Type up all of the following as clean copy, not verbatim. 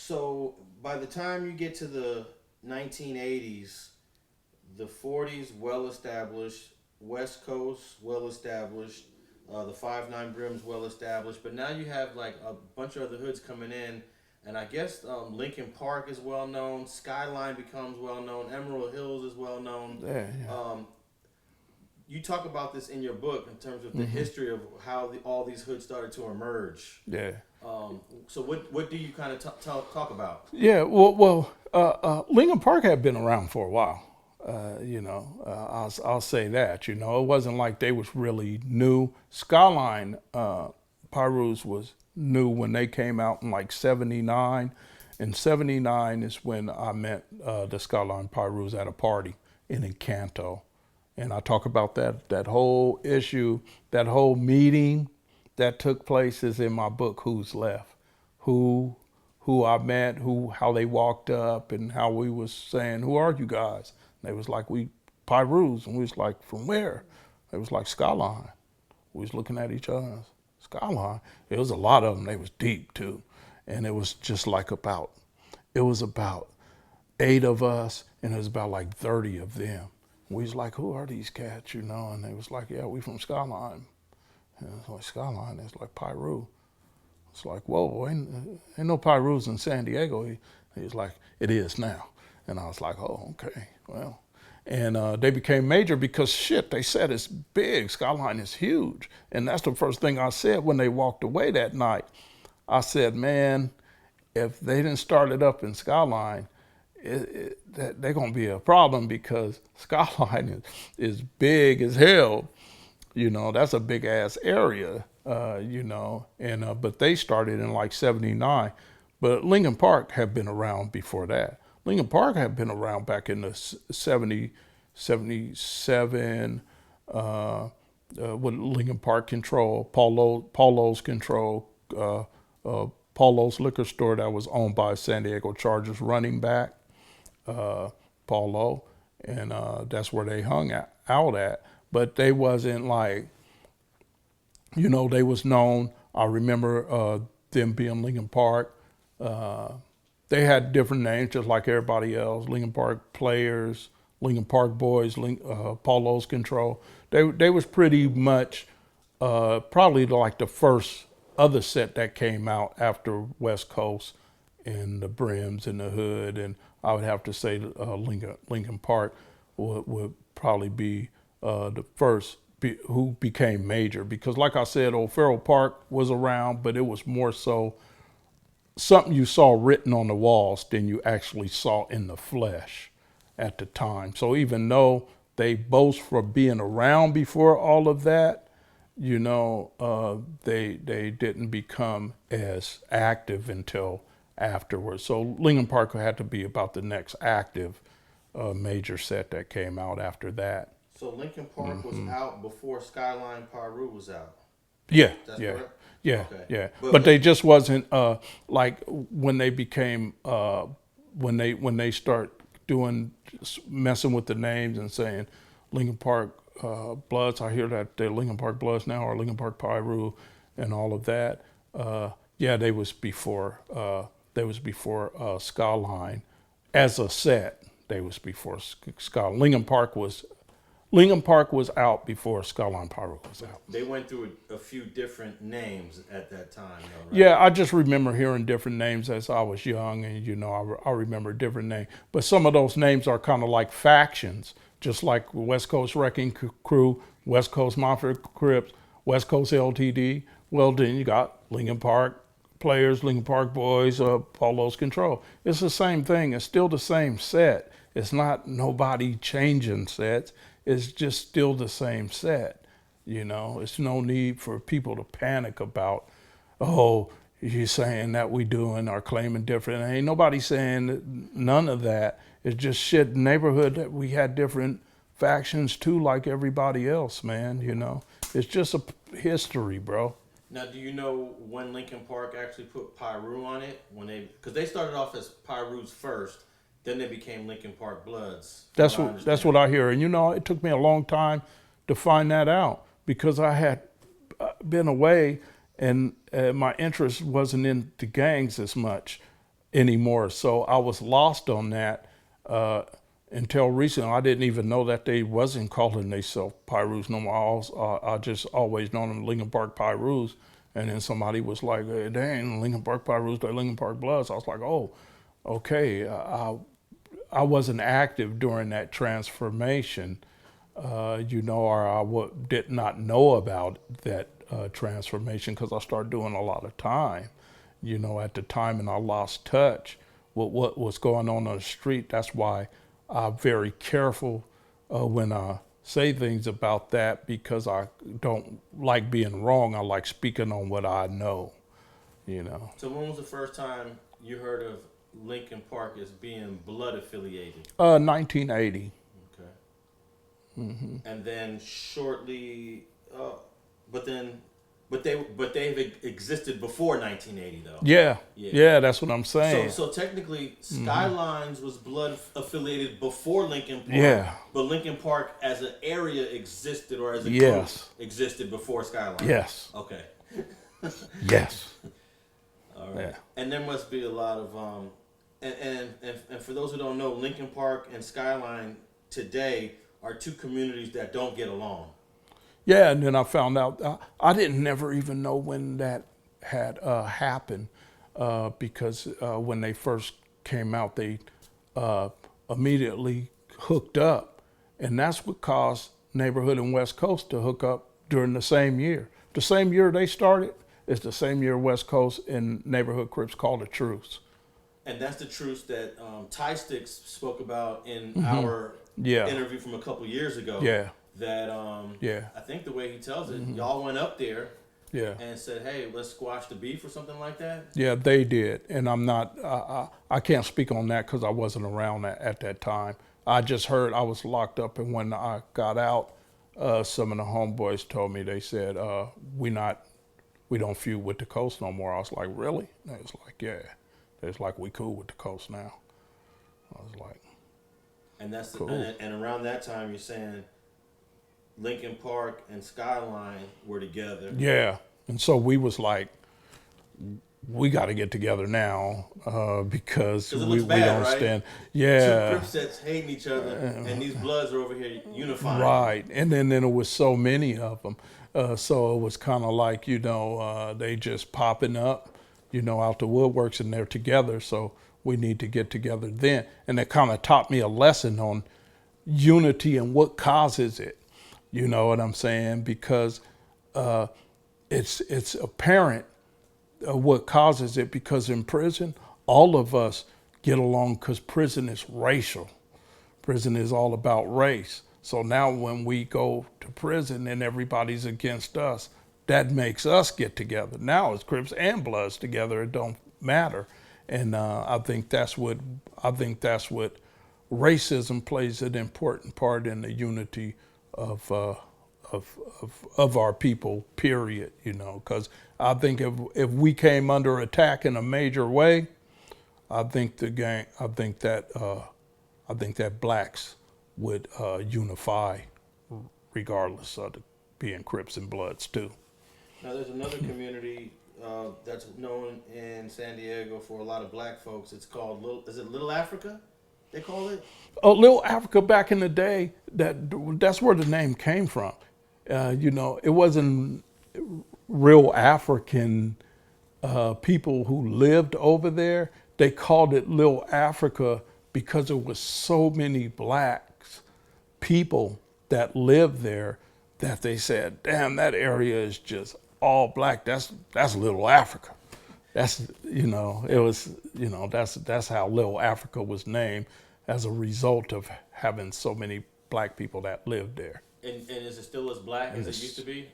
So by the time you get to the 1980s, the 40s well established, West Coast well established, the 5'9" Brims well established, but now you have like a bunch of other hoods coming in, and I guess Lincoln Park is well known, Skyline becomes well known, Emerald Hills is well known. Yeah, yeah. You talk about this in your book in terms of the history of how all these hoods started to emerge. Yeah. So what do you kind of talk about? Yeah, Lincoln Park had been around for a while. I'll say that. It wasn't like they was really new. Skyline Pirus was new when they came out in like '79. In '79 is when I met the Skyline Pirus at a party in Encanto, and I talk about that whole issue, that whole meeting that took place is in my book. Who's Left? Who I met, how they walked up, and how we was saying, "Who are you guys?" And they was like, "We Pirus," and we was like, "From where?" They was like, "Skyline." We was looking at each other. Skyline. It was a lot of them. They was deep too, and it was just like it was about 8 of us, and it was about like 30 of them. We was like, "Who are these cats?" And they was like, "Yeah, we from Skyline." And it's like Skyline. It's like Piru. It's like, whoa, ain't no Pirus in San Diego. He was like, "It is now." And I was like, "Oh, okay, well." And they became major because shit, they said it's big. Skyline is huge. And that's the first thing I said when they walked away that night. I said, man, if they didn't start it up in Skyline, they're going to be a problem because Skyline is big as hell. That's a big ass area, and but they started in like '79. But Lincoln Park had been around before that. Lincoln Park had been around back in the 77, with Lincoln Park Control, Paulo's Control, Paulo's liquor store that was owned by San Diego Chargers running back, Paulo, and that's where they hung out at. But they wasn't like, they was known. I remember them being Lincoln Park. They had different names just like everybody else. Lincoln Park Players, Lincoln Park Boys, Paulo's Control. They was pretty much probably like the first other set that came out after West Coast and the Brims and the Hood. And I would have to say Lincoln Park would probably be the first who became major, because like I said, O'Farrell Park was around, but it was more so something you saw written on the walls than you actually saw in the flesh at the time. So even though they boast for being around before all of that, they didn't become as active until afterwards. So Lincoln Park had to be about the next active major set that came out after that. So Lincoln Park was out before Skyline Piru was out. Yeah, That's yeah, correct? yeah, Okay. yeah. But they just wasn't like when they became when they start doing messing with the names and saying Lincoln Park Bloods. I hear that they're Lincoln Park Bloods now, or Lincoln Park Piru, and all of that. Yeah, they was before Skyline as a set. They was before Skyline. Lincoln Park was out before Skyline Piru was out. They went through a few different names at that time, though, right? Yeah, I just remember hearing different names as I was young, and I remember different names. But some of those names are kind of like factions, just like West Coast Wrecking Crew, West Coast Mafia Crips, West Coast LTD. Well, then you got Lincoln Park Players, Lincoln Park Boys, Paulo's Control. It's the same thing. It's still the same set. It's not nobody changing sets. It's just still the same set. It's no need for people to panic about, oh, you're saying that we doing or claiming different. Ain't nobody saying none of that. It's just shit neighborhood that we had different factions too, like everybody else, man. It's just a history, bro. Now, do you know when Lincoln Park actually put Piru on it? Because they started off as Pirus first. Then they became Lincoln Park Bloods. That's what I hear. And it took me a long time to find that out because I had been away and my interest wasn't in the gangs as much. anymore. So I was lost on that until recently. I didn't even know that they wasn't calling themselves Pirus no more. I just always known them Lincoln Park Pirus. And then somebody was like, hey, they ain't Lincoln Park Pirus, they're Lincoln Park Bloods. I was like, oh, okay. I wasn't active during that transformation, or I did not know about that transformation because I started doing a lot of time, at the time, and I lost touch with what was going on the street. That's why I'm very careful when I say things about that, because I don't like being wrong. I like speaking on what I know, So when was the first time you heard of Lincoln Park as being blood affiliated? 1980. Okay. Mm-hmm. And then shortly, but they've existed before 1980 though. Yeah, that's what I'm saying. So technically, Skylines was blood affiliated before Lincoln Park. Yeah. But Lincoln Park as an area existed, or as a Yes. group existed before Skylines. Yes. Okay. Yes. All right. Yeah. And there must be a lot of and for those who don't know, Lincoln Park and Skyline today are two communities that don't get along. Yeah, and then I found out, I didn't never even know when that had happened, because when they first came out, they immediately hooked up. And that's what caused Neighborhood and West Coast to hook up during the same year. The same year they started is the same year West Coast and Neighborhood Crips called a truce. And that's the truce that Ty Sticks spoke about in our interview from a couple years ago. Yeah. That I think the way he tells it, y'all went up there and said, hey, let's squash the beef or something like that. Yeah, they did. And I'm not, I can't speak on that because I wasn't around at that time. I just heard I was locked up, and when I got out, some of the homeboys told me, they said, we don't feud with the Coast no more. I was like, really? And they was like, yeah. They was like, we cool with the Coast now. I was like, and that's cool. And around that time, you're saying Lincoln Park and Skyline were together. Yeah, and so we was like, we got to get together now because we don't right? stand. Yeah, two Crip sets hating each other, and these Bloods are over here unifying. Right, and then there was so many of them, so it was kind of like they just popping up, out the woodworks, and they're together. So we need to get together then, and it kind of taught me a lesson on unity and what causes it. You know what I'm saying? Because it's apparent what causes it, because in prison, all of us get along because prison is racial. Prison is all about race. So now when we go to prison and everybody's against us, that makes us get together. Now it's Crips and Bloods together. It don't matter. And I think that's what racism plays an important part in the unity of our people, period, because I think if we came under attack in a major way, I think that blacks would unify regardless of being Crips and Bloods too. Now there's another community that's known in San Diego for a lot of black folks. It's called Little Africa? They call it? Oh, Little Africa back in the day, that's where the name came from. It wasn't real African people who lived over there. They called it Little Africa because there was so many blacks people that lived there that they said, damn, that area is just all black. That's Little Africa. That's that's how Little Africa was named, as a result of having so many black people that lived there. And is it still as black as it used to be?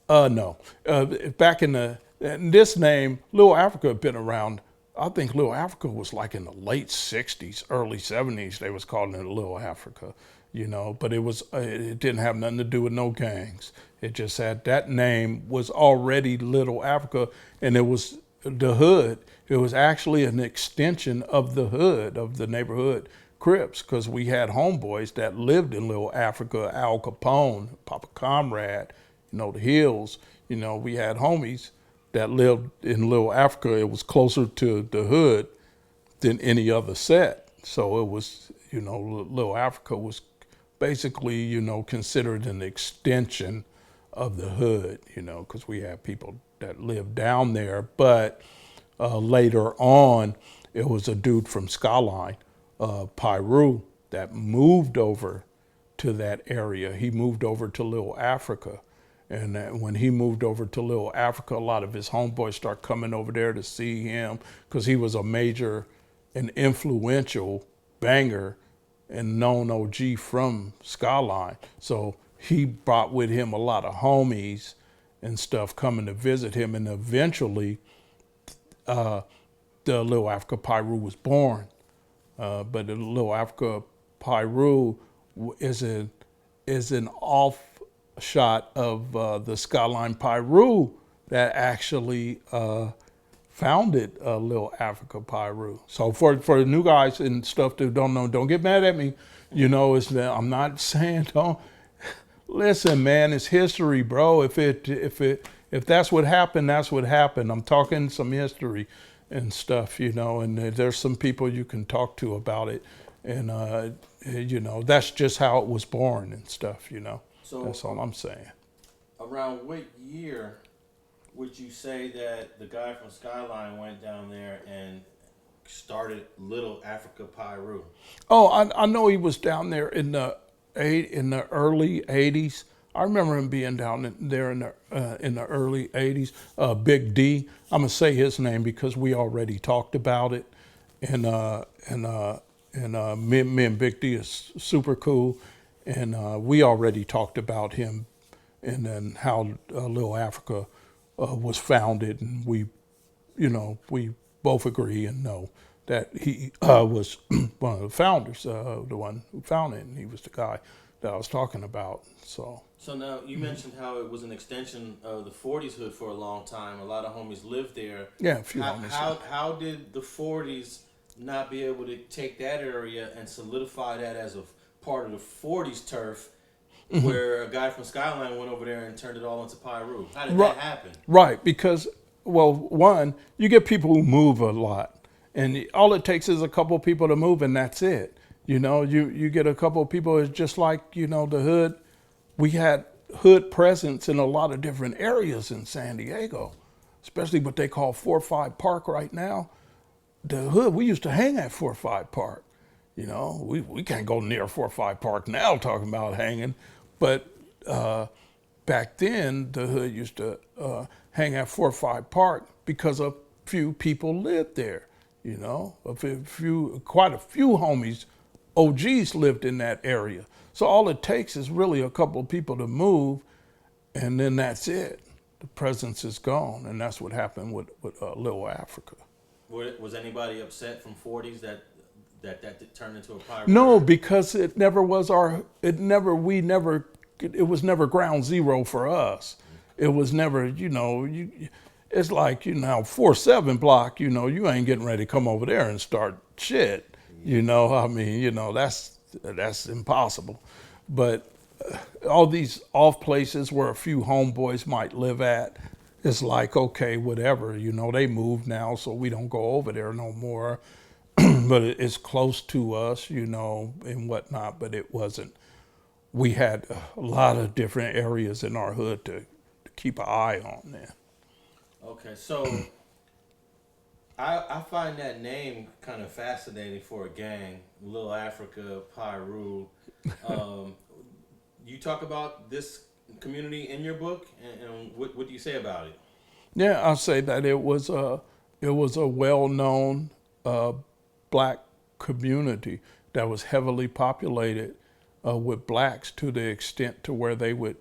No. Back in this name, Little Africa had been around. I think Little Africa was like in the late 60s, early 70s. They was calling it Little Africa, but it didn't have nothing to do with no gangs. It just had, that name was already Little Africa, and it was the hood. It was actually an extension of the hood, of the neighborhood Crips, because we had homeboys that lived in Little Africa, Al Capone, Papa Comrade, the Hills. We had homies that lived in Little Africa. It was closer to the hood than any other set. So it was, Little Africa was basically, considered an extension of the hood, because we had people that lived down there. But later on, it was a dude from Skyline, Piru, that moved over to that area. He moved over to Little Africa. And when he moved over to Little Africa, a lot of his homeboys start coming over there to see him because he was a major and influential banger and known OG from Skyline. So he brought with him a lot of homies and stuff coming to visit him. And eventually, the Little Africa Piru was born. But the Little Africa Piru is an offshot of the Skyline Piru that actually founded Little Africa Piru. So for the new guys and stuff that don't know, don't get mad at me. It's that I'm not saying don't. Listen, man, it's history, bro. If that's what happened, that's what happened. I'm talking some history and stuff, and there's some people you can talk to about it. And, that's just how it was born and stuff, So that's all I'm saying. Around what year would you say that the guy from Skyline went down there and started Little Africa Piru? Oh, I know he was down there in the early 80s. I remember him being down there in the early 80s. Big D, I'm gonna say his name because we already talked about it, and me and Big D is super cool, and we already talked about him, and then how Little Africa was founded, and we both agree and know that he was one of the founders, the one who founded it, and he was the guy that I was talking about. So now you mentioned how it was an extension of the 40s hood for a long time. A lot of homies lived there. Yeah, a few homies. How did the 40s not be able to take that area and solidify that as a part of the 40s turf, where a guy from Skyline went over there and turned it all into Piru? How did that happen? Right, because, well, one, you get people who move a lot, and all it takes is a couple of people to move, and that's it. You get a couple of people, it's just like, the hood. We had hood presence in a lot of different areas in San Diego, especially what they call 4-5 Park right now. The hood, we used to hang at 4-5 Park. We can't go near 4-5 Park now talking about hanging, but back then the hood used to hang at 4-5 Park because a few people lived there. Quite a few homies, OGs lived in that area. So all it takes is really a couple of people to move, and then that's it. The presence is gone, and that's what happened with Little Africa. Was anybody upset from 40s that turned into a pirate? No, because it never was it was never ground zero for us. It was never, it's like, 4-7 block, you ain't getting ready to come over there and start shit. That's impossible. But all these off places where a few homeboys might live at, it's like, okay, whatever, they moved now, so we don't go over there no more. But it's close to us, and whatnot, but it wasn't. We had a lot of different areas in our hood to keep an eye on there. Okay, so I find that name kind of fascinating for a gang, Little Africa, Piru. You talk about this community in your book, and what do you say about it? Yeah, I'll say that it was a well-known black community that was heavily populated with blacks to the extent to where they would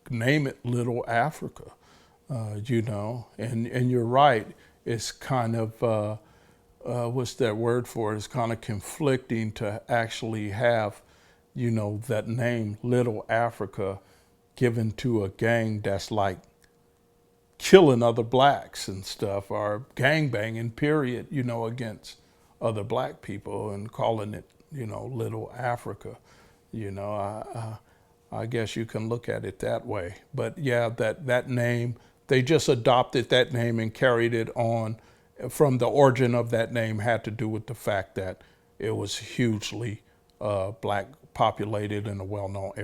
name it Little Africa, and you're right. It's kind of, what's that word for it? It's kind of conflicting to actually have, that name Little Africa given to a gang that's like killing other blacks and stuff, or gang banging, period, against other black people, and calling it, Little Africa. I guess you can look at it that way. But yeah, that name, they just adopted that name and carried it on from the origin of that name had to do with the fact that it was hugely black populated in a well-known area.